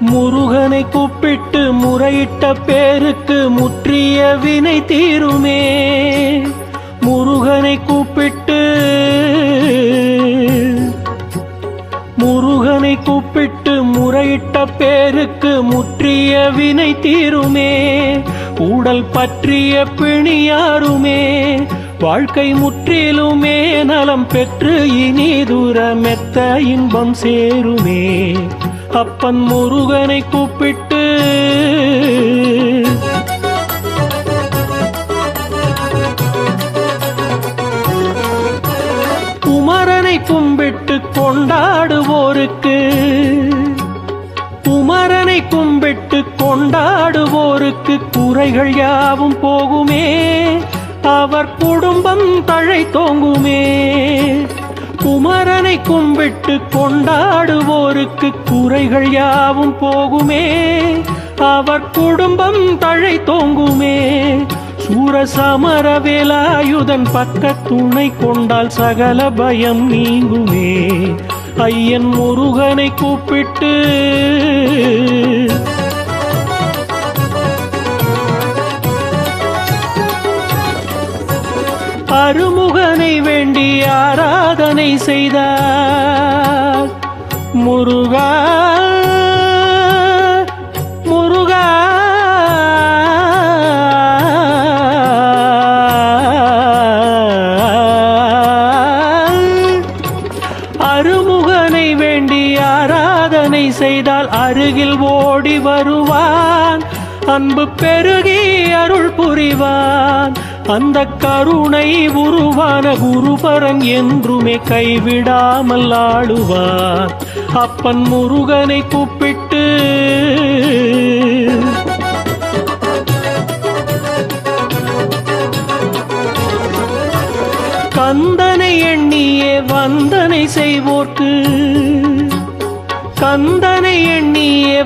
முருகனை கூப்பிட்டு முறையிட்ட பேருக்கு முற்றிய வினை தீருமே. முருகனை கூப்பிட்டு முறையிட்ட பேருக்கு முற்றிய வினை தீருமே. உடல் பற்றிய பிணியாருமே வாழ்க்கை முற்றிலுமே நலம் பெற்று இனி தூர மெத்த இன்பம் சேருமே. அப்பன் முருகனை கூப்பிட்டு குமரனை கும்பிட்டு கொண்டாடுவோருக்கு குறைகள் யாவும் போகுமே. அவர் குடும்பம் தழைத்தோங்குமே. குமரனை கும்பிட்டு கொண்டாடுவோருக்கு குறைகள் யாவும் போகுமே. அவர் குடும்பம் தழைத்தோங்குமே. சூரசமர வேலாயுதன் பக்க துணை கொண்டால் சகல பயம் நீங்குமே. ஐயன் முருகனை கூப்பிட்டு அருமுகனை வேண்டி ஆராதனை செய்தார். முருகா முருகா அருமுகனை வேண்டி ஆராதனை செய்தால் அருகில் ஓடி வருவான். அன்பு பெருகி அருள் புரிவான். அந்த கருணை உருவான குருபரன் என்றுமே கைவிடாமல் ஆளுவார். அப்பன் முருகனை கூப்பிட்டு கந்தனை எண்ணியே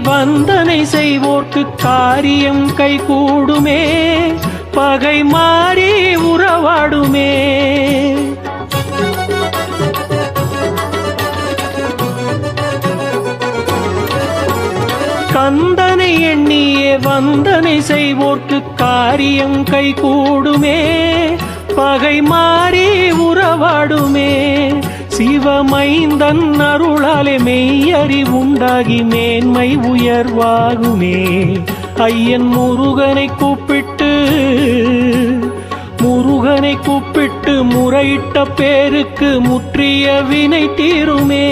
வந்தனை செய்வோர்க்கு காரியம் கைகூடுமே. பகை மாறி உறவாடுமே. கந்தனை எண்ணியே வந்தனை செய்வோர்க்கு காரியம் கைகூடுமே. பகை மாறி உறவாடுமே. சிவமைந்தன் அருளாலே மெய்யறிவுண்டாகி மேன்மை உயர்வாகுமே. ஐயன் முருகனை கூப்பிட்டு முறையிட்ட பேருக்கு முற்றிய வினை தீருமே.